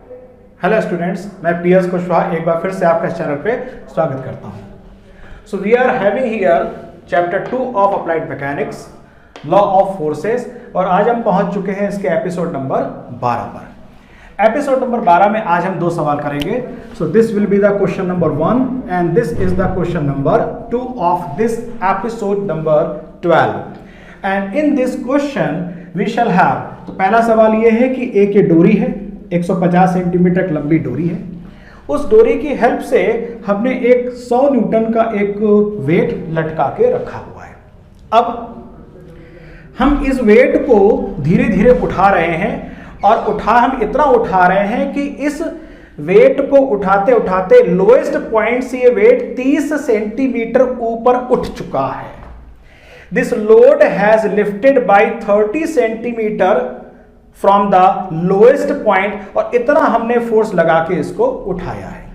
Hello students, मैं PS Kushwaha एक बार फिर से आपका चैनल पे स्वागत करता हूं। So we are having here chapter 2 of applied mechanics, law of forces, और आज हम पहुंच चुके हैं इसके एपिसोड नंबर 12 पर। एपिसोड नंबर 12 में आज हम दो सवाल करेंगे। So this will be the question number 1 and this is the question number 2 of this episode number 12। And in this question we shall have, तो पहला सवाल ये है कि एक ये डोरी है, 150 सेंटीमीटर लंबी डोरी है। उस डोरी की हेल्प से हमने एक 100 न्यूटन का एक वेट लटका के रखा हुआ है। अब हम इस वेट को धीरे धीरे उठा रहे हैं और हम इतना उठा रहे हैं कि इस वेट को उठाते उठाते लोएस्ट पॉइंट से ये वेट 30 सेंटीमीटर ऊपर उठ चुका है। This load has lifted bye 30 centimetre from the lowest point, और इतना हमने फोर्स लगा के इसको उठाया है।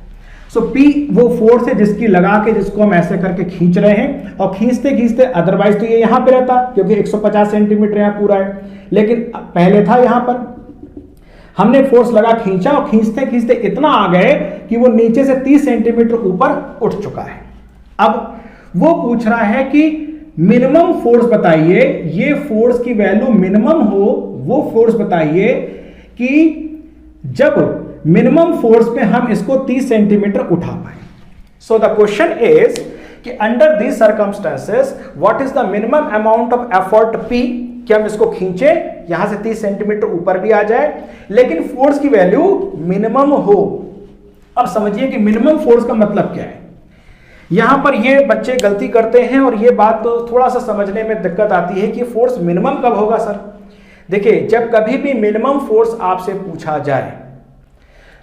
सो P वो फोर्स है जिसकी लगा के, जिसको हम ऐसे करके खींच रहे हैं, और खींचते खींचते, अदरवाइज तो ये यहां पे रहता क्योंकि 150 सेंटीमीटर यहां पूरा है, लेकिन पहले था यहां पर, हमने फोर्स लगा खींचा और खींचते खींचते इतना आ गए कि वो नीचे से 30 सेंटीमीटर ऊपर उठ चुका है। अब वो पूछ रहा है कि मिनिमम फोर्स बताइए, ये फोर्स की वैल्यू मिनिमम हो, वो फोर्स बताइए कि जब मिनिमम फोर्स पे हम इसको 30 सेंटीमीटर उठा पाए। सो द क्वेश्चन इज कि under these circumstances what is the minimum amount of effort P, कि हम इसको खींचे यहां से 30 सेंटीमीटर ऊपर भी आ जाए, लेकिन फोर्स की वैल्यू मिनिमम हो। अब समझिए कि मिनिमम फोर्स का मतलब क्या है। यहां पर ये बच्चे गलती करते हैं और ये बात तो थोड़ा सा समझने में दिक्कत आती है कि फोर्स मिनिमम कब होगा सर। देखिए, जब कभी भी मिनिमम फोर्स आपसे पूछा जाए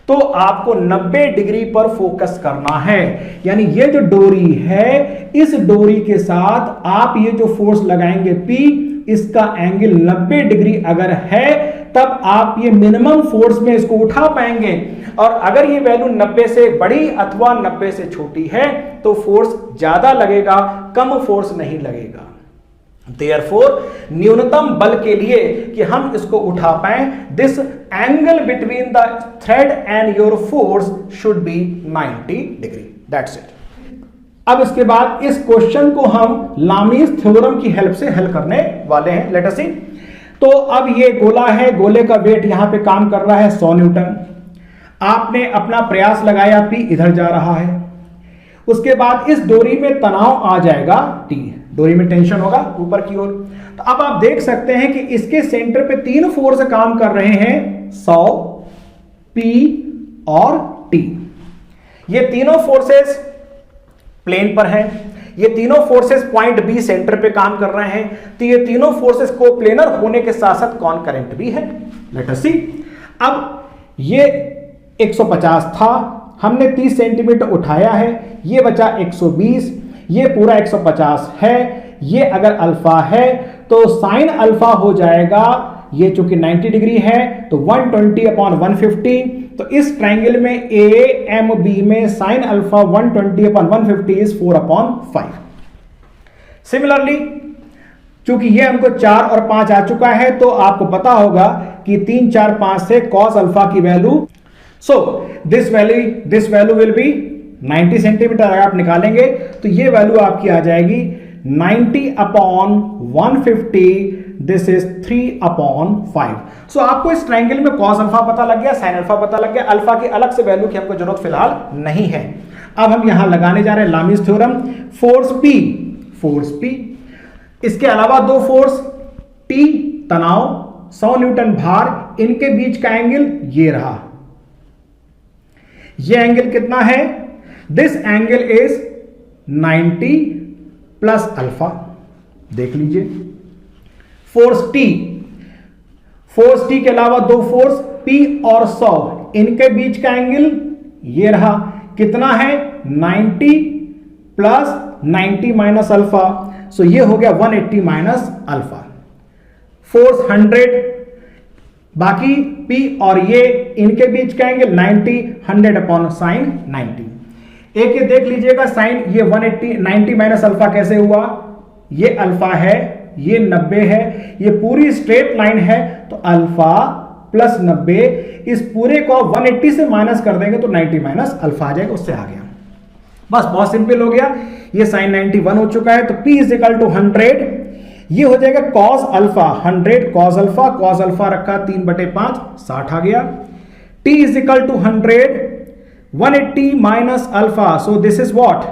तो आपको 90 डिग्री पर फोकस करना है। यानी ये जो डोरी है, इस डोरी के साथ आप ये जो फोर्स लगाएंगे P, इसका एंगल 90 डिग्री अगर है तब आप ये मिनिमम फोर्स में इसको उठा पाएंगे। और अगर ये वैल्यू 90 से बड़ी अथवा 90 से छोटी है तो फोर्स ज्यादा लगेगा, कम फोर्स नहीं लगेगा। देयरफॉर न्यूनतम बल के लिए कि हम इसको उठा पाए, this angle between the thread and your force should be 90 degree. That's it. अब इसके बाद इस क्वेश्चन को हम लामीज थ्योरम की हेल्प से हल करने वाले हैं। लेट अस सी। तो अब ये गोला है, गोले का वेट यहां पे काम कर रहा है 100 न्यूटन। आपने अपना प्रयास लगाया, P इधर जा रहा है। उसके बाद इस डोरी में तनाव आ जाएगा T, डोरी में टेंशन होगा ऊपर की ओर। तो अब आप देख सकते हैं कि इसके सेंटर पे तीन फोर्स काम कर रहे हैं, 100, P और T। ये तीनों फोर्सेस प्लेन पर हैं, ये तीनों फोर्सेस पॉइंट B सेंटर पे काम कर रहे हैं। तो ये तीनों फोर्सेस को प्लेनर होने के साथ साथ कॉनकरेंट भी है। लेट अस सी। अब ये 150 था, हमने 30 सेंटीमीटर उठाया है, ये बचा 120, ये पूरा 150 है। ये अगर अल्फा है तो साइन अल्फा हो जाएगा, ये चूंकि 90 डिग्री है तो 120/150। तो इस ट्रायंगल में AMB में साइन अल्फा 120/150 इज 4/5। सिमिलरली चूंकि ये हमको 4 और 5 आ चुका है तो आपको पता होगा कि 3, 4, 5 से cos अल्फा की value, so this value will be 90 centimetre. अगर आप निकालेंगे तो ये वैल्यू आपकी आ जाएगी 90/150, दिस इज 3/5। सो आपको इस ट्रायंगल में cos अल्फा पता लग गया, sin अल्फा पता लग गया, अल्फा की अलग से वैल्यू की हमको जरूरत फिलहाल नहीं है। अब हम यहां लगाने जा रहे हैं लामीज थ्योरम। फोर्स P, इसके अलावा दो फोर्स T तनाव, 100 न्यूटन भार, इनके बीच का एंगल ये रहा। ये एंगल कितना है? This angle is 90 plus alpha. देख लीजिए फोर्स T के अलावा दो फोर्स P और 100, इनके बीच का एंगल ये रहा। कितना है? 90 प्लस 90 माइनस अल्फा। सो ये हो गया 180 माइनस अल्फा। फोर्स 100, बाकी P और ये इनके बीच का एंगल 90, 100/sin 90। एक ये देख लीजिएगा साइन, ये 180, 90 माइनस अल्फा कैसे हुआ? ये अल्फा है, ये 90 है, ये पूरी स्ट्रेट लाइन है, तो अल्फा प्लस 90, इस पूरे को 180 से माइनस कर देंगे तो 90 माइनस अल्फा आ जाएगा, उससे आ गया। बस बहुत सिंपल हो गया। ये साइन 91 हो चुका है, तो P इज इक्वल टू 100, ये हो जाएगा कॉस अल्फा 100 कॉस अल्फा रखा 3/5 60 आ गया। T is equal to 100 180 minus alpha, so this is what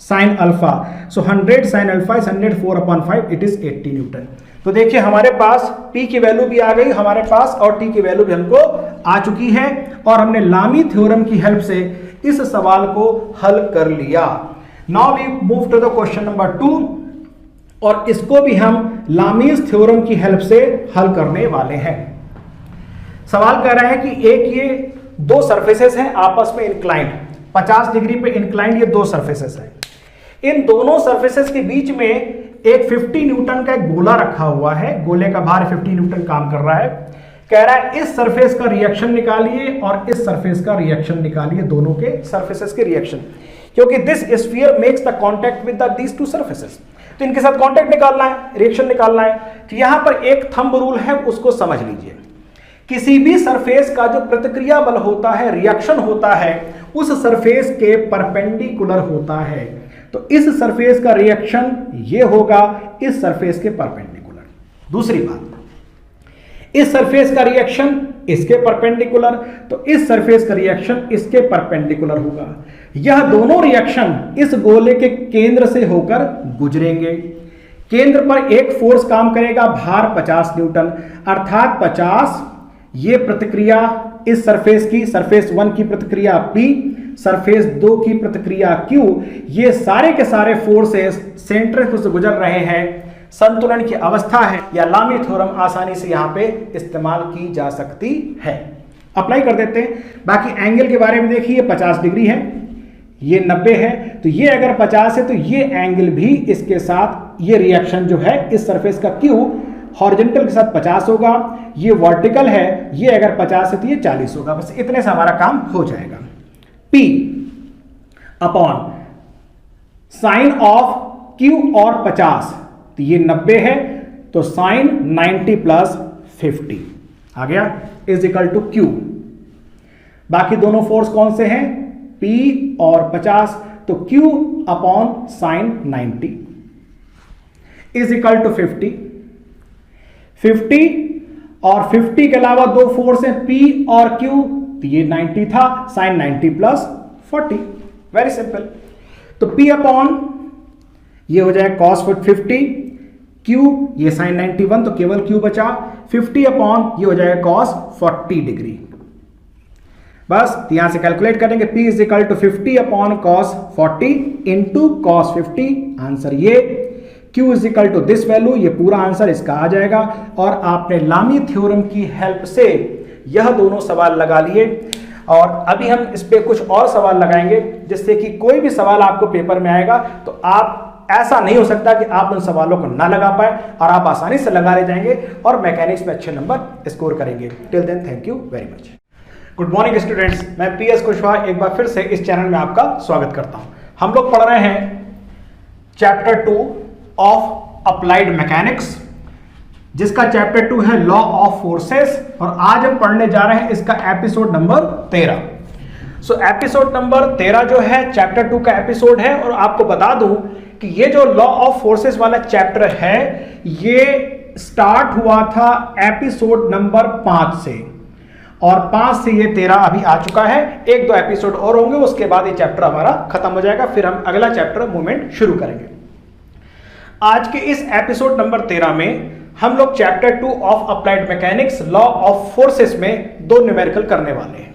sine alpha, so 100 sine alpha is 100 4/5 it is 80 newton. तो देखिए हमारे पास P की वैल्यू भी आ गई हमारे पास और T की वैल्यू भी हमको आ चुकी है और हमने लामी थ्योरम की हेल्प से इस सवाल को हल कर लिया। Now we move to the question number 2 और इसको भी हम लामीज थ्योरम की हेल्प से हल करने वाले हैं। सवाल कह रहा है कि एक ये दो सरफेसेस हैं आपस में इंक्लाइंड 50 डिग्री पे इंक्लाइंड, ये दो सरफेसेस हैं। इन दोनों सरफेसेस के बीच में एक 50 न्यूटन का एक गोला रखा हुआ है, गोले का भार 50 न्यूटन काम कर रहा है। कह रहा है इस सरफेस का रिएक्शन निकालिए और इस सरफेस का रिएक्शन निकालिए, दोनों के सरफेसेस के रिएक्शन, क्योंकि this sphere makes the contact with these two surfaces, तो इनके साथ कांटेक्ट निकालना है, रिएक्शन निकालना है। तो यहां पर एक थंब रूल है, उसको समझ लीजिए। किसी भी सरफेस का जो प्रतिक्रिया बल होता है, रिएक्शन होता है, उस सरफेस के परपेंडिकुलर होता है। तो इस सरफेस का रिएक्शन ये होगा इस सरफेस के परपेंडिकुलर। दूसरी बात, इस सरफेस का रिएक्शन इसके परपेंडिकुलर, तो इस सरफेस का रिएक्शन इसके परपेंडिकुलर होगा। यह दोनों रिएक्शन इस गोले के केंद्र से होकर गुजरेंगे। केंद्र पर एक फोर्स काम करेगा, भार 50 न्यूटन, अर्थात 50। ये प्रतिक्रिया इस सरफेस की, सरफेस 1 की प्रतिक्रिया P, सरफेस 2 की प्रतिक्रिया Q, ये सारे के सारे फोर्सेस सेंटर से गुजर रहे हैं। संतुलन की अवस्था है या लामी थ्योरम आसानी से यहां पे इस्तेमाल की जा सकती है। अप्लाई कर देते हैं। बाकी एंगल के बारे में देखिए, 50 डिग्री है, ये 90 है, तो ये अगर 50 है तो ये एंगल भी इसके साथ, ये रिएक्शन जो है इस सरफेस का Q हॉरिजॉन्टल के साथ 50 होगा, ये वर्टिकल है, ये अगर 50 है तो ये 40 होगा। बस इतने से हमारा काम हो जाएगा। P upon sine of Q और 50, तो ये 90 है, तो साइन 90 प्लस 50 आ गया इज इक्वल टू Q। बाकी दोनों फोर्स कौन से हैं, P और 50, तो Q upon sine 90 is equal to 50 और 50 के अलावा दो फोर्स हैं P और Q, तो ये 90 था, साइन 90 प्लस 40, वेरी सिंपल। तो P अपॉन ये हो जाए कॉस 50, Q ये साइन 91, तो केवल Q बचा, 50 अपॉन ये हो जाएगा कॉस 40 डिग्री। बस यहां से कैलकुलेट करेंगे, P is equal to 50 upon cos 40 into cos 50, answer ये। Q is equal to this value, ये पूरा आंसर इसका आ जाएगा। और आपने लामी थ्योरम की हेल्प से यह दोनों सवाल लगा लिए और अभी हम इस पे कुछ और सवाल लगाएंगे, जिससे कि कोई भी सवाल आपको पेपर में आएगा तो आप, ऐसा नहीं हो सकता कि आप उन सवालों को ना लगा पाए और आप आसानी से लगा ले जाएंगे और मैकेनिक्स में अच्छे नंबर स्कोर करेंगे। Till then thank you very much. Good morning students, मैं PS कुशवाहा एक बार फिर से इस चैनल में आपका स्वागत करता हूं। हम लोग पढ़ रहे हैं चैप्टर 2 ऑफ अप्लाइड मैकेनिक्स, जिसका चैप्टर 2 है लॉ ऑफ फोर्सेस, और आज हम पढ़ने जा रहे हैं इसका एपिसोड नंबर 13। सो एपिसोड नंबर 13 जो है चैप्टर 2 का एपिसोड है। और आपको बता दूं कि ये जो लॉ ऑफ फोर्सेस वाला चैप्टर है, ये स्टार्ट हुआ था एपिसोड नंबर 5 से, और 5 से ये 13 अभी आ चुका है। 1-2 एपिसोड और होंगे, उसके बाद ये चैप्टर हमारा खत्म हो जाएगा, फिर हम अगला चैप्टर मूवमेंट शुरू करेंगे। आज के इस एपिसोड नंबर 13 में हम लोग chapter 2 of applied mechanics law of forces में 2 न्यूमेरिकल करने वाले हैं।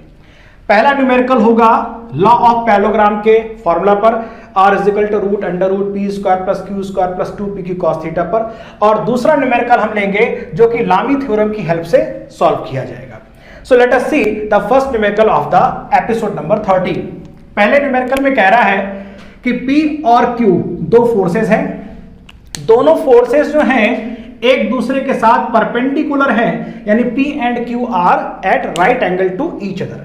पहला न्यूमेरिकल होगा लॉ ऑफ पैरेललोग्राम के फॉर्मूला पर, R is equal to root under root P square plus Q square plus 2p की कॉस थीटा पर, और दूसरा न्यूमेरिकल हम लेंगे जो कि लामी थ्योरम की हेल्प से सॉल्व किया जाएगा। So let us see the first numerical of the episode number 13। पहले न्यूमेरिकल में कह रहा है कि P और Q दो फोर्सेस हैं, दोनों फोर्सेस जो हैं एक दूसरे के साथ परपेंडिकुलर हैं, यानी P and Q are at right angle to each other.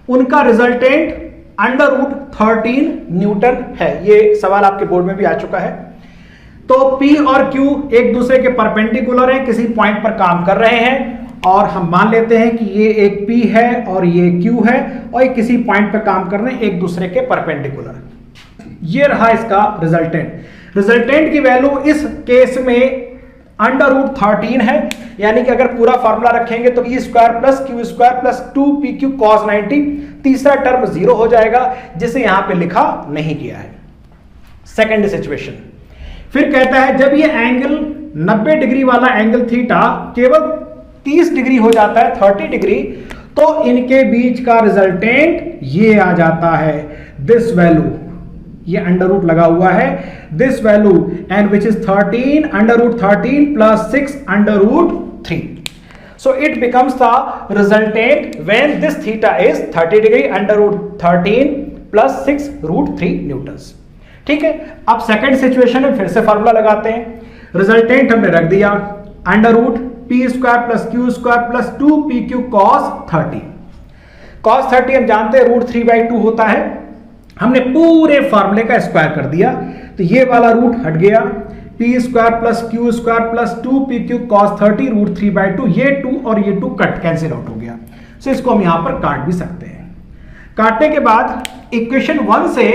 उनका रिजल्टेंट अंडर रूट 13 न्यूटन है। ये सवाल आपके बोर्ड में भी आ चुका है। तो P और Q एक दूसरे के परपेंडिकुलर हैं, किसी पॉइंट पर काम कर रहे हैं, और हम मान लेते हैं कि ये एक P है और ये Q है और ये किसी पॉइंट पे काम कर रहे हैं एक दूसरे के परपेंडिकुलर। ये रहा इसका रिजल्टेंट। रिजल्टेंट की वैल्यू इस केस में √13 है, यानी कि अगर पूरा फॉर्मूला रखेंगे तो E² + Q² + 2PQ cos 90, तीसरा टर्म 0 हो जाएगा, जिसे यहां पे लिखा नहीं गया है। सेकेंड सिचुएशन, फिर कहता है जब ये एंगल 90 डिग्री वाला एंगल थीटा केवल 30 डिग्री हो जाता है, 30 डिग्री, तो इनके बीच का रिजल्टेंट ये आ जाता है, दिस वैल्यू, ये अंडर लगा हुआ है, this value and which is 13 √13 + 6 √3. So it becomes the resultant when this theta is 30 degree √13 + 6 √3 Newton's. ठीक है, अब सेकंड सिचुएशन में फिर से फॉर्मूला लगाते हैं। रिजल्टेंट हमने रख दिया √P² + Q² + 2PQ cos 30। cos 30 हम जानते हैं √3/2 होता है, हमने पूरे फॉर्मूले का स्क्वायर कर दिया, तो ये वाला रूट हट गया, P² + Q² + 2PQ cos 30 √3/2, ये 2 और ये 2 कट कैंसिल आउट हो गया। सो इसको हम यहां पर काट भी सकते हैं। काटने के बाद इक्वेशन 1 से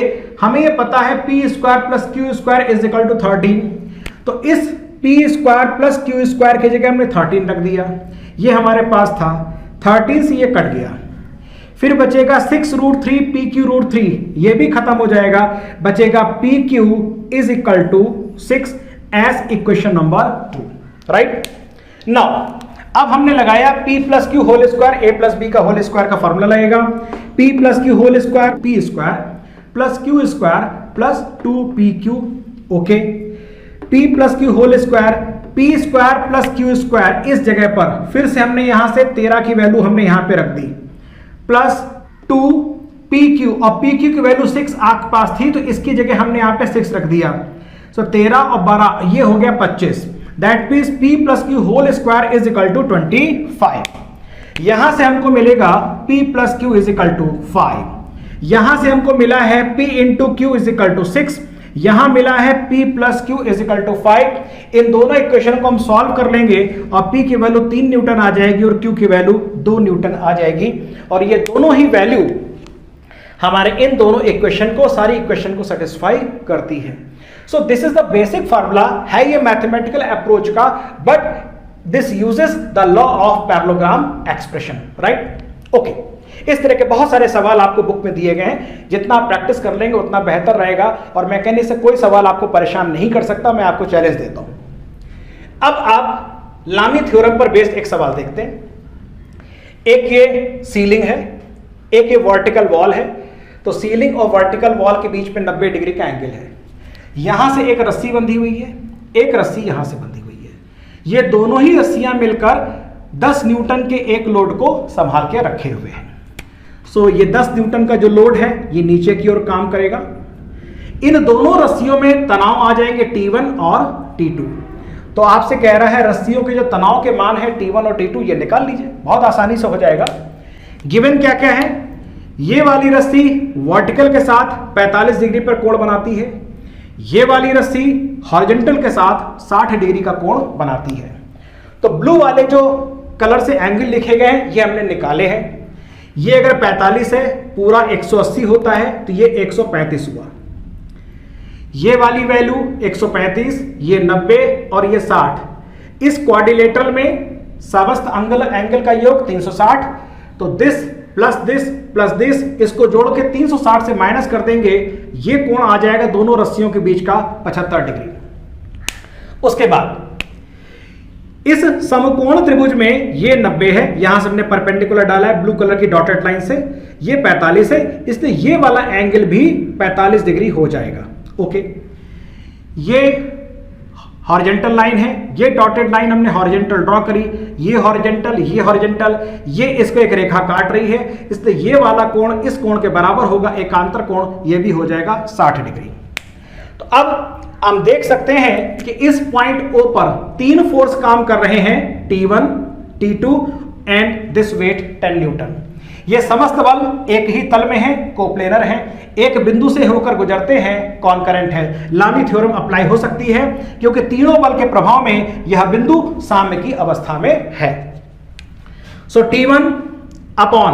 हमें ये पता है P² + Q² = 13, तो इस P² + Q² की जगह हमने 13 रख दिया, ये हमारे पास था, 13 से ये कट गया, फिर बचेगा 6 √3 PQ √3, ये भी खत्म हो जाएगा, बचेगा PQ = 6 as equation number 2, right. Now अब हमने लगाया P + Q whole square A + B का होल स्क्वायर का फॉर्मूला लगेगा, P + Q whole square P² + Q² + 2PQ, okay. P + Q whole square P² + Q² इस जगह पर फिर से हमने यहां से 13 की वैल्यू हमने यहां पे रख दी, प्लस 2PQ, और PQ की वैल्यू 6 आपके पास थी, तो इसकी जगह हमने यहां पे 6 रख दिया, सो 13 और 12 ये हो गया 25, that means P + Q whole square = 25। यहां से हमको मिलेगा P + Q = 5, यहां से हमको मिला है P × Q = 6, यहां मिला है P + Q = 5। इन दोनों इक्वेशन को हम सॉल्व कर लेंगे और P की वैल्यू 3 न्यूटन आ जाएगी और Q की वैल्यू 2 न्यूटन आ जाएगी, और ये दोनों ही वैल्यू हमारे इन दोनों इक्वेशन को, सारी इक्वेशन को सेटिस्फाई करती है। So this is the basic formula है ये मैथमेटिकल अप्रोच का, but this uses the law of parallelogram expression, right. Okay, इस तरह के बहुत सारे सवाल आपको बुक में दिए गए हैं, जितना आप प्रैक्टिस कर लेंगे उतना बेहतर रहेगा, और मैं कहने से कोई सवाल आपको परेशान नहीं कर सकता, मैं आपको चैलेंज देता हूं। अब आप लामी थ्योरम पर बेस्ड एक सवाल देखते हैं। एक ये सीलिंग है, एक ये वर्टिकल वॉल है, तो सीलिंग और वर्टिकल वॉल के बीच में 90 डिग्री का एंगल है, यहां से एक रस्सी बंधी हुई है, एक रस्सी यहां से बंधी हुई है, ये दोनों ही रस्सियां मिलकर 10 न्यूटन के एक लोड को संभाल के रखे हुए हैं। सो ये 10 न्यूटन का जो लोड है ये नीचे की ओर काम करेगा, इन दोनों रस्सियों में तनाव आ जाएंगे T1 और T2। तो आपसे कह रहा है रस्सियों के जो तनाव के मान है T1 और T2 ये निकाल लीजिए, बहुत आसानी से हो जाएगा। गिवन क्या क्या है, ये वाली रस्सी वर्टिकल के साथ 45 डिग्री पर कोण बनाती है, ये वाली रस्सी हॉरिजॉन्टल के साथ 60 डिग्री का कोण बनाती है। तो ब्लू वाले जो कलर से एंगल लिखे गए हैं ये हमने निकाले हैं, ये अगर 45 है पूरा 180 होता है, तो ये 135 हुआ, ये वाली वैल्यू 135, ये 90 और ये 60, इस क्वाड्रिलेटरल में समस्त एंगल का योग 360, तो दिस प्लस दिस इसको जोड़ के 360 से माइनस कर देंगे, ये कोण आ जाएगा दोनों रस्सियों के बीच का 75 डिग्री। उसके बाद इस समकोण त्रिभुज में ये 90 है, यहां से हमने परपेंडिकुलर डाला है ब्लू कलर की डॉटेड लाइन से, ये 45 है, इसलिए ये वाला एंगल भी 45 डिग्री हो जाएगा। ओके, ये हॉरिजॉन्टल लाइन है, ये डॉटेड लाइन हमने हॉरिजॉन्टल ड्रॉ करी, ये हॉरिजॉन्टल, ये इसको एक रेखा काट रही है, इसलिए ये वाला कोण इस कोण के बराबर होगा, एकांतर कोण ये भी हो जाएगा 60 डिग्री। तो अब हम देख सकते हैं कि इस पॉइंट O पर 3 फोर्स काम कर रहे हैं, T1, T2 and this wait 10 Newton. ये समस्त बल एक ही तल में है, कोप्लेनर है, एक बिंदु से होकर गुजरते हैं, कॉन्करेंट है। लामी थ्योरम अप्लाई हो सकती है क्योंकि तीनों बल के प्रभाव में यह बिंदु साम्य की अवस्था में है। सो T1 अपॉन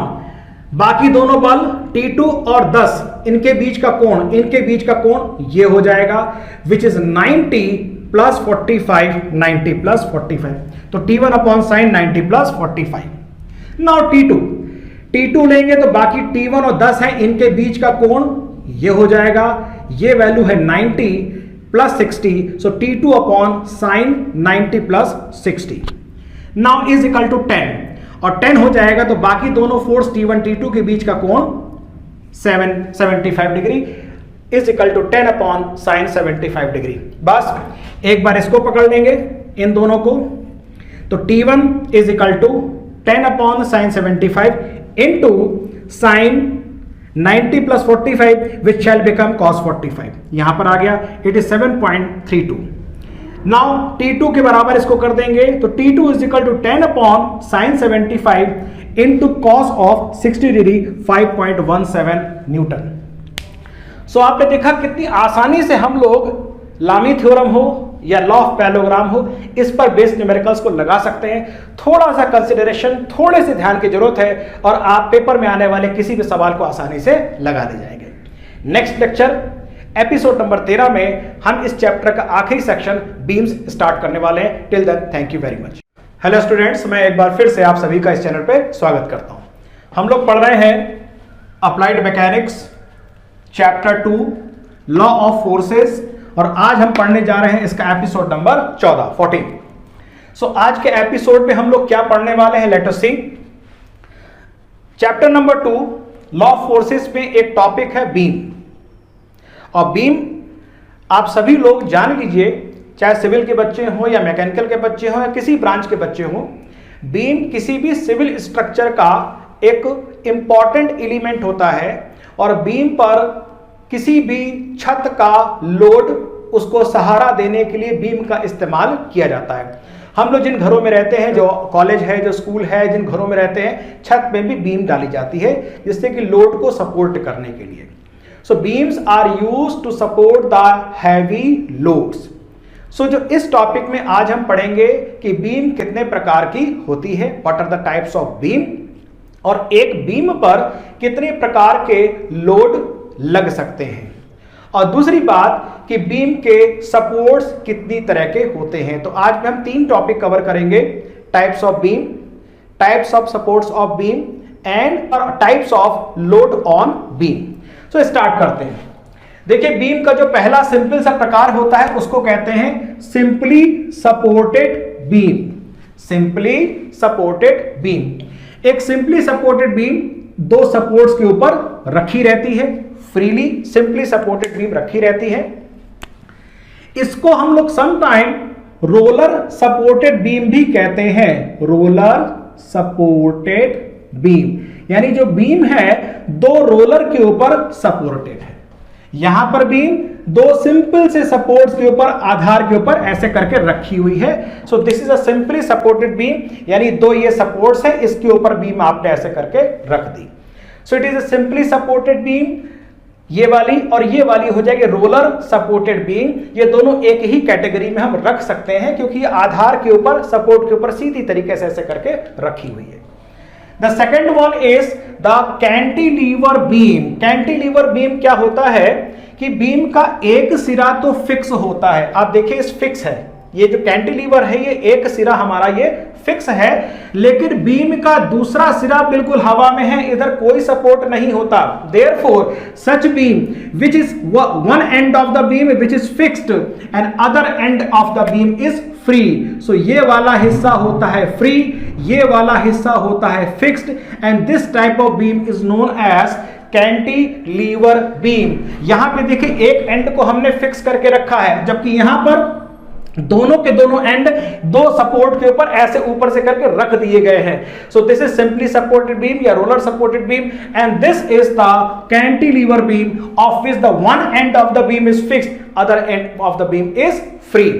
बाकी दोनों बल T2 और 10 इनके बीच का कोण ये हो जाएगा, विच इज 90 प्लस 45, 90 प्लस 45, तो T1 upon sine 90 plus 45। Now T2 लेंगे तो बाकी T1 और 10 है, इनके बीच का कोण ये हो जाएगा, ये वैल्यू है 90 plus 60, so T2 upon sine 90 plus 60 now is equal to 10, और 10 हो जाएगा तो बाकी दोनों फोर्स T1 T2 के बीच का कोण 75 degree is equal to 10 upon sine 75 degree. बस एक बार इसको पकड़ लेंगे इन दोनों को, तो T1 is equal to 10 upon sine 75 into sine 90 plus 45 which shall become cos 45, यहां पर आ गया, इट इज 7.32। नाउ T2 के बराबर इसको कर देंगे, तो T2 is equal to 10 upon sine 75 into cos of 60 degree 5.17 newton. So आपने देखा कितनी आसानी से हम लोग लामी थ्योरम हो या लॉ ऑफ पैरेललोग्राम हो, इस पर बेस्ड न्यूमेरिकल्स को लगा सकते हैं। थोड़ा सा कंसिडरेशन, थोड़े से ध्यान की जरूरत है और आप पेपर में आने वाले किसी भी सवाल को आसानी से लगा ले जाएंगे। नेक्स्ट लेक्चर एपिसोड नंबर 13 में हम इस चैप्टर का आखिरी सेक्शन बीम्स स्टार्ट करने वाले हैं। Till then thank you very much. Hello students, मैं एक बार फिर से आप सभी का इस चैनल पे स्वागत करता हूं। हम लोग पढ़ रहे हैं applied mechanics chapter 2 law of forces, और आज हम पढ़ने जा रहे हैं इसका एपिसोड नंबर 14। सो आज के एपिसोड में हम लोग क्या पढ़ने वाले हैं, let us see. Chapter number 2 law of forces में एक टॉपिक है बीम, और बीम आप सभी लोग जान लीजिए, चाहे सिविल के बच्चे हों या मैकेनिकल के बच्चे हों या किसी ब्रांच के बच्चे हों, बीम किसी भी सिविल स्ट्रक्चर का एक इंपॉर्टेंट एलिमेंट होता है, और बीम पर किसी भी छत का लोड उसको सहारा देने के लिए बीम का इस्तेमाल किया जाता है। हम लोग जिन घरों में रहते हैं, जो कॉलेज है, जो स्कूल है, जिन घरों में रहते हैं, छत में भी बीम डाली जाती है जिससे कि लोड को सपोर्ट करने के लिए। So beams are used to support the heavy loads. So जो इस टॉपिक में आज हम पढ़ेंगे कि बीम कितने प्रकार की होती है, what are the types of beam, और एक बीम पर कितने प्रकार के लोड लग सकते हैं, और दूसरी बात कि बीम के सपोर्ट्स कितनी तरह के होते हैं। तो आज हम 3 टॉपिक कवर करेंगे, types of beam, types of supports of beam and types of load on beam. So start करते हैं। देखिए, बीम का जो पहला सिंपल सा प्रकार होता है उसको कहते हैं simply supported beam. Simply supported beam, एक सिंपली सपोर्टेड बीम 2 सपोर्ट्स के ऊपर रखी रहती है, फ्रीली सिंपली सपोर्टेड बीम रखी रहती है। इसको हम लोग समटाइम रोलर सपोर्टेड बीम भी कहते हैं, रोलर सपोर्टेड बीम, यानी जो बीम है 2 रोलर के ऊपर सपोर्टेड है। यहां पर बीम 2 सिंपल से सपोर्ट्स के ऊपर, आधार के ऊपर ऐसे करके रखी हुई है। So this is a simply supported beam, यानी 2 ये सपोर्ट्स है, इसके ऊपर बीम आपने ऐसे करके रख दी। So it is a simply supported beam. ये वाली और ये वाली हो जाएगी रोलर सपोर्टेड बीम। ये दोनों एक ही कैटेगरी में हम रख सकते हैं क्योंकि ये आधार के ऊपर, सपोर्ट के ऊपर सीधी तरीके से ऐसे करके रखी हुई है। The second one is the cantilever beam. Cantilever beam क्या होता है कि बीम का एक सिरा तो फिक्स होता है, आप देखिए इस फिक्स है, ये जो कैंटिलीवर है ये एक सिरा हमारा ये फिक्स है, लेकिन बीम का दूसरा सिरा बिल्कुल हवा में है, इधर कोई सपोर्ट नहीं होता। Therefore such beam which is one end of the beam which is fixed and other end of the beam is free. So ये वाला हिस्सा होता है फ्री, ये वाला हिस्सा होता है fixed, and this type of beam is known as cantilever beam. यहां पे देखिए एक एंड को हमने फिक्स करके रखा है, जबकि यहां पर दोनों के दोनों एंड 2 सपोर्ट के ऊपर ऐसे ऊपर से करके रख दिए गए हैं। So this is simply supported beam या roller supported beam, and this is the cantilever beam of which the one end of the beam is fixed, other end of the beam is free.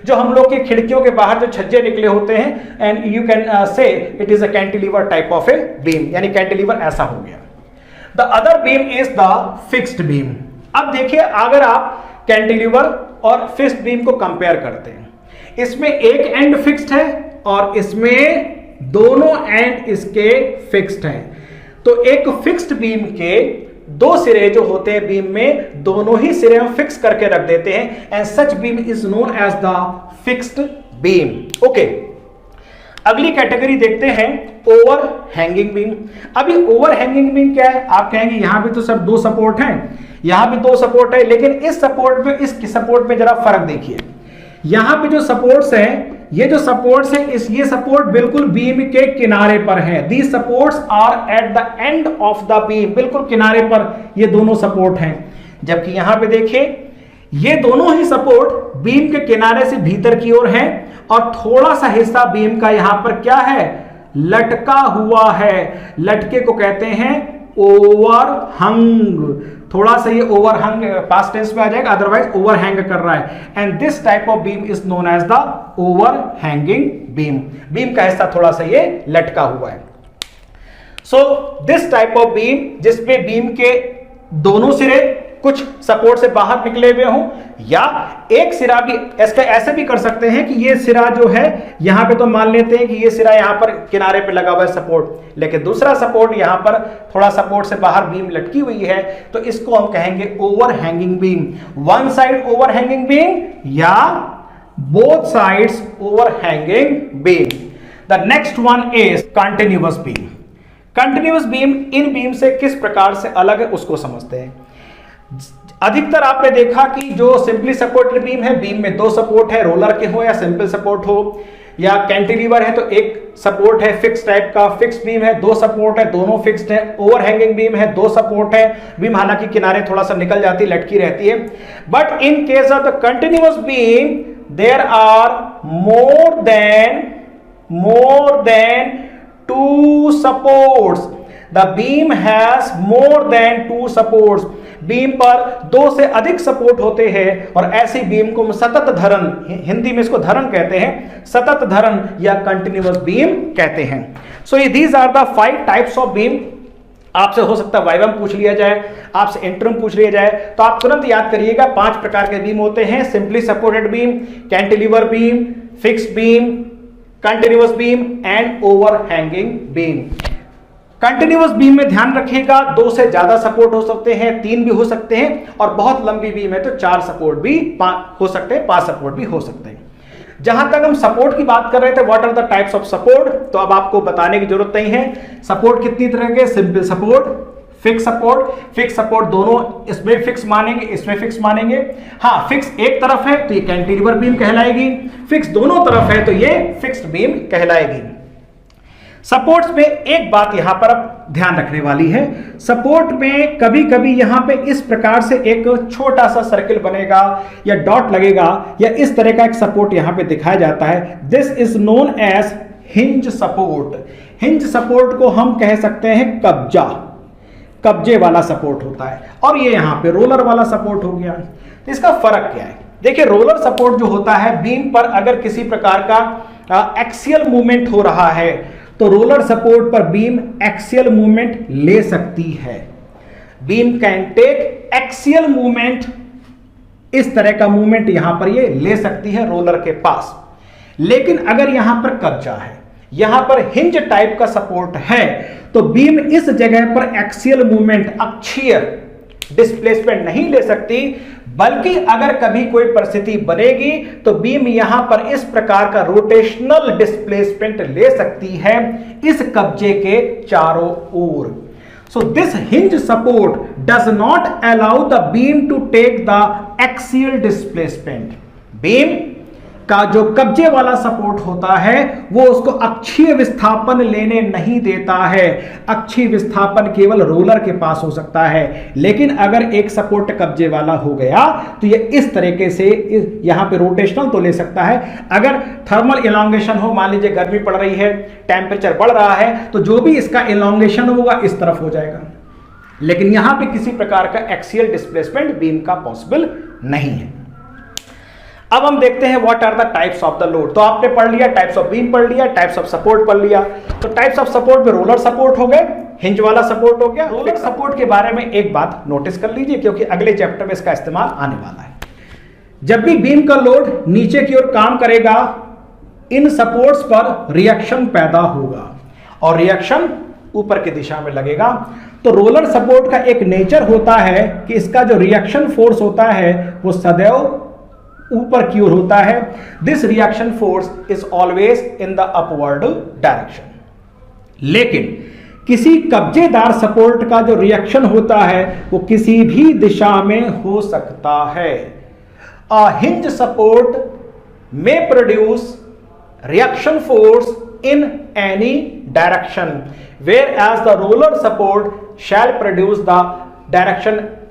जो हम लोग की खिड़कियों के बाहर जो छज्जे निकले होते हैं, and you can say it is a cantilever type of a beam, यानी कैंटिलीवर ऐसा हो गया। The other beam is the fixed beam. अब देखिए, अगर आप कैंटिलीवर और फिक्स्ड बीम को कंपेयर करते हैं, इसमें एक एंड फिक्स्ड है और इसमें दोनों एंड इसके फिक्स्ड हैं। तो एक फिक्स्ड बीम के दो सिरे जो होते हैं बीम में, दोनों ही सिरे हम फिक्स करके रख देते हैं, and such beam is known as the fixed beam. Okay, अगली कैटेगरी देखते हैं ओवर हैंगिंग बीम। अभी ओवर हैंगिंग बीम क्या है? आप कहेंगे यहां भी तो सब दो सपोर्ट हैं, यहां भी दो सपोर्ट है, लेकिन इस सपोर्ट में इस सपोर्ट में जरा फर्क देखिए। यहां पे जो सपोर्ट्स हैं, ये जो सपोर्ट्स हैं, ये सपोर्ट बिल्कुल बीम के किनारे पर हैं। These supports are at the end of the beam, बिल्कुल किनारे पर ये दोनों सपोर्ट हैं। जबकि यहां पे देखिए ये दोनों ही सपोर्ट बीम के किनारे से भीतर की ओर हैं और थोड़ा सा हिस्सा बीम का यहां पर क्या है? लटका हुआ है। लटके को कहते हैं ओवरहंग। थोड़ा सा ये ओवरहंग पास्ट टेंस में आ जाएगा, अदरवाइज ओवरहैंग कर रहा है। And this type of beam is known as the overhanging beam. Beam का हिस्सा थोड़ा सा ये लटका हुआ है। So this type of beam, जिसमें बीम के दोनों सिरे कुछ सपोर्ट से बाहर निकले हुए हों, या एक सिरा भी ऐसे भी कर सकते हैं कि ये सिरा जो है यहां पे तो मान लेते हैं कि ये सिरा यहां पर किनारे पे लगा हुआ है सपोर्ट, लेकिन दूसरा सपोर्ट यहां पर थोड़ा सपोर्ट से बाहर बीम लटकी हुई है, तो इसको हम कहेंगे over hanging beam. One side over hanging beam या both sides over hanging beam. The next one is continuous beam. Continuous beam इन बीम से किस प्रकार से अलग है उसको समझते हैं। अधिकतर आपने देखा कि जो सिंपली सपोर्टेड बीम है, बीम में दो सपोर्ट है, रोलर के हो या सिंपल सपोर्ट हो, या कैंटिलीवर है तो एक सपोर्ट है फिक्स टाइप का। फिक्स बीम है, दो सपोर्ट है, दोनों फिक्स्ड है। ओवर हैंगिंग बीम है, दो सपोर्ट है, बीम हालांकि किनारे थोड़ा सा निकल जाती है, लटकी रहती है। But in case of the continuous beam there are more than two supports. The beam has more than two supports. Beam पर दो से अधिक सपोर्ट होते हैं और ऐसी बीम को सतत धरण, हिंदी में इसको धरण कहते हैं, सतत धरण या कंटिन्यूअस बीम कहते हैं। So these are the 5 types of beam. आपसे हो सकता है वाइवम पूछ लिया जाए, आपसे इंटरम पूछ लिया जाए, तो आप तुरंत याद करिएगा 5 प्रकार के बीम होते हैं: simply supported beam, cantilever beam, fixed beam, continuous beam and overhanging beam. Continuous beam में ध्यान रखिएगा 2 से ज्यादा सपोर्ट हो सकते हैं, 3 भी हो सकते हैं, और बहुत लंबी बीम है तो 4 सपोर्ट भी हो सकते हैं, 5 सपोर्ट भी हो सकते हैं। जहां तक हम सपोर्ट की बात कर रहे थे, what are the types of support, तो अब आपको बताने की जरूरत नहीं है। सपोर्ट कितनी तरह के? Simple support, fix support. Fix support दोनों इसमें फिक्स मानेंगे, इसमें फिक्स मानेंगे। हाँ, फिक्स एक तरफ है तो ये कैंटिलीवर बीम कहलाएगी, फिक्स दोनों तरफ है तो ये फिक्स्ड बीम कहलाएगी। सपोर्ट्स में एक बात यहां पर अब ध्यान रखने वाली है, सपोर्ट में कभी कभी यहां पे इस प्रकार से एक छोटा सा सर्किल बनेगा या डॉट लगेगा या इस तरह का एक सपोर्ट यहां पे दिखाया जाता है। This is known as hinge support. Hinge support को हम कह सकते हैं कब्जे वाला सपोर्ट होता है, और ये यहां पे रोलर वाला सपोर्ट हो गया। तो इसका फर्क क्या है? देखिए, रोलर सपोर्ट जो होता है, बीम पर अगर किसी प्रकार का एक्सियल मूवमेंट हो रहा है तो रोलर सपोर्ट पर बीम एक्सियल मूवमेंट ले सकती है। Beam can take axial movement, इस तरह का मूवमेंट यहां पर ये ले सकती है रोलर के पास। लेकिन अगर यहां पर कब्जा है, यहां पर हिंज टाइप का सपोर्ट है, तो बीम इस जगह पर एक्सियल मूवमेंट, अक्षीय डिस्प्लेसमेंट नहीं ले सकती, बल्कि अगर कभी कोई परिस्थिति बनेगी तो बीम यहां पर इस प्रकार का रोटेशनल डिस्प्लेसमेंट ले सकती है इस कब्जे के चारों ओर। So this hinge support does not allow the beam to take the axial displacement. Beam का जो कब्जे वाला सपोर्ट होता है वो उसको अक्षीय विस्थापन लेने नहीं देता है। अक्षीय विस्थापन केवल रोलर के पास हो सकता है, लेकिन अगर एक सपोर्ट कब्जे वाला हो गया तो ये इस तरीके से यहां पे रोटेशनल तो ले सकता है। अगर थर्मल इलॉन्गेशन हो, मान लीजिए गर्मी पड़ रही है, टेम्परेचर बढ़ रहा है, तो जो भी इसका इलॉन्गेशन होगा इस तरफ हो जाएगा, लेकिन यहां पे किसी प्रकार का एक्सियल डिस्प्लेसमेंट बीम का पॉसिबल नहीं है। अब हम देखते हैं what are the types of the load. तो आपने पढ़ लिया, टाइप्स ऑफ बीम पढ़ लिया, टाइप्स ऑफ सपोर्ट पढ़ लिया। तो टाइप्स ऑफ सपोर्ट में रोलर सपोर्ट हो गए, हिंज वाला सपोर्ट हो गया। रोलर सपोर्ट के बारे में एक बात नोटिस कर लीजिए, क्योंकि अगले चैप्टर में इसका इस्तेमाल आने वाला है। जब भी बीम का लोड नीचे की ओर काम करेगा इन सपोर्ट्स पर रिएक्शन पैदा होगा और रिएक्शन ऊपर की दिशा में लगेगा। तो रोलर सपोर्ट का एक नेचर होता है कि इसका जो रिएक्शन फोर्स होता है वो सदैव ऊपर की ओर होता है। This reaction force is always in the upward direction. लेकिन किसी कब्जेदार सपोर्ट का जो रिएक्शन होता है वो किसी भी दिशा में हो सकता है। A hinge support may produce reaction force in any direction, whereas the roller support shall produce the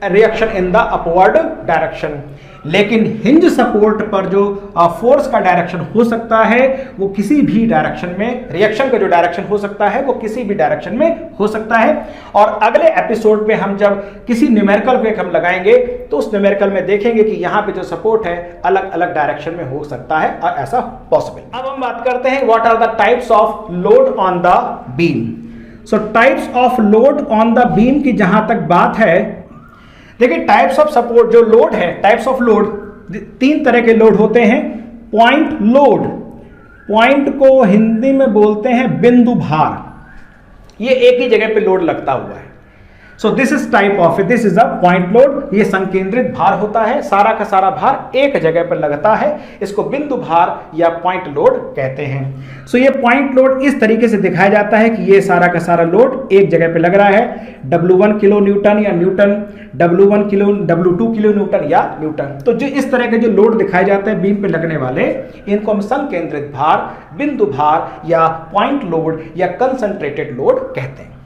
reaction in the upward direction. लेकिन हिंज सपोर्ट पर जो फोर्स का डायरेक्शन हो सकता है वो किसी भी डायरेक्शन में, रिएक्शन का जो डायरेक्शन हो सकता है वो किसी भी डायरेक्शन में हो सकता है। और अगले एपिसोड में हम जब किसी न्यूमेरिकल को हम लगाएंगे तो उस न्यूमेरिकल में देखेंगे कि यहाँ पे जो सपोर्ट है अलग अलग डायरेक्शन में हो सकता है और ऐसा पॉसिबल। अब हम बात करते हैं what are the types of load on the beam. So types of load on the beam की जहां तक बात है, देखिए टाइप्स ऑफ सपोर्ट जो लोड है, टाइप्स ऑफ लोड, तीन तरह के लोड होते हैं। पॉइंट लोड, पॉइंट को हिंदी में बोलते हैं बिंदु भार, ये एक ही जगह पे लोड लगता हुआ है। So this is type of, this is a point load. ये संकेंद्रित भार होता है, सारा का सारा भार एक जगह पर लगता है, इसको बिंदु भार या पॉइंट लोड कहते हैं। सो ये पॉइंट लोड इस तरीके से दिखाया जाता है कि ये सारा का सारा लोड एक जगह पे लग रहा है। W1 किलो न्यूटन या न्यूटन, W2 किलो न्यूटन या न्यूटन। तो जो इस तरह के जो लोड दिखाए जाते हैं बीम पे लगने वाले, इनको हम संकेंद्रित भार, बिंदु भार या पॉइंट लोड या कंसंट्रेटेड लोड कहते हैं।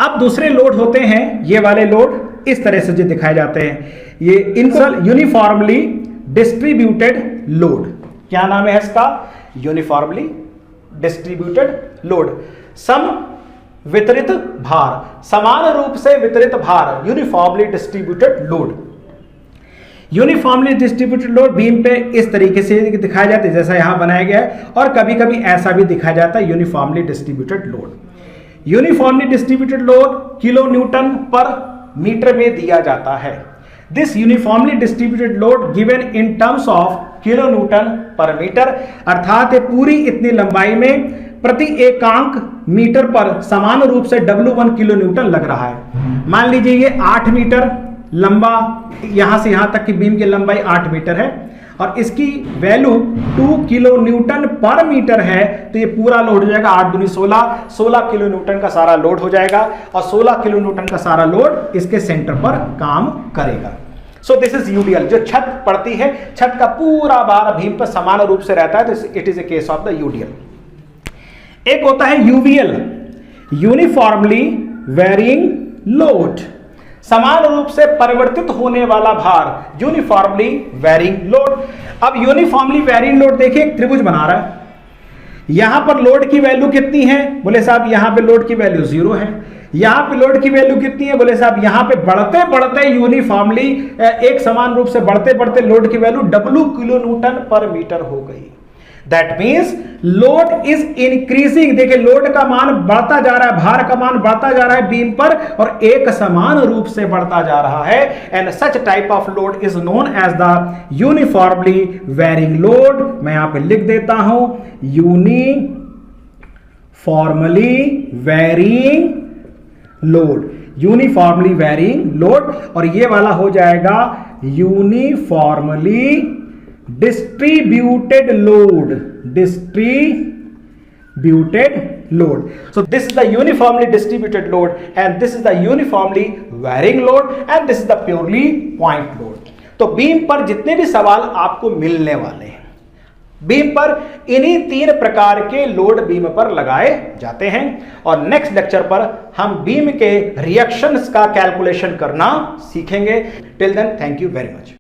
अब दूसरे लोड होते हैं, ये वाले लोड इस तरह से जो दिखाए जाते हैं, ये इनको यूनिफॉर्मली डिस्ट्रीब्यूटेड लोड। क्या नाम है इसका? Uniformly distributed load. सम वितरित भार, समान रूप से वितरित भार, uniformly distributed load. Uniformly distributed load beam पे इस तरीके से दिखाया जाता है जैसा यहां बनाया गया है, और कभी कभी ऐसा भी दिखाया जाता है uniformly distributed load. Uniformly distributed load kilo Newton पर मीटर में दिया जाता है। This uniformly distributed load given in terms of kilo Newton पर मीटर, अर्थात पूरी इतनी लंबाई में प्रति एकांक मीटर पर समान रूप से W1 किलो न्यूटन लग रहा है। मान लीजिए ये 8 मीटर लंबा, यहां से यहां तक की बीम की लंबाई 8 मीटर है और इसकी वैल्यू 2 किलो न्यूटन पर मीटर है, तो ये पूरा लोड हो जाएगा 8 दूनी 16 किलो न्यूटन का सारा लोड हो जाएगा और 16 किलो न्यूटन का सारा लोड इसके सेंटर पर काम करेगा। सो दिस इज यूडीएल। जो छत पड़ती है, छत का पूरा भार बीम पर समान रूप से रहता है, तो it is a case of the UDL. एक होता है यूवीएल, यूनिफॉर्मली वेरिंग लोड, समान रूप से परिवर्तित होने वाला भार, यूनिफॉर्मली वेरिंग लोड। अब यूनिफॉर्मली वेरिंग लोड देखिए, एक त्रिभुज बना रहा है, यहां पर लोड की वैल्यू कितनी है? बोले साहब यहां पे लोड की वैल्यू 0 है। यहां पे लोड की वैल्यू कितनी है? बोले साहब यहां पे बढ़ते बढ़ते यूनिफॉर्मली एक समान रूप से बढ़ते बढ़ते लोड की वैल्यू W किलो न्यूटन पर मीटर हो गई। That means load is increasing. देखिए लोड का मान बढ़ता जा रहा है, भार का मान बढ़ता जा रहा है बीम पर और एक समान रूप से बढ़ता जा रहा है। And such type of load is known as the uniformly varying load. मैं यहां पे लिख देता हूं uniformly varying load, uniformly varying load. और ये वाला हो जाएगा uniformly distributed load, distributed load. So this is the uniformly distributed load and this is the uniformly varying load and this is the purely point load. तो beam पर जितने भी सवाल आपको मिलने वाले हैं, बीम पर इन्हीं 3 प्रकार के लोड बीम पर लगाए जाते हैं। और नेक्स्ट लेक्चर पर हम बीम के रिएक्शंस का कैलकुलेशन करना सीखेंगे। Till then thank you very much.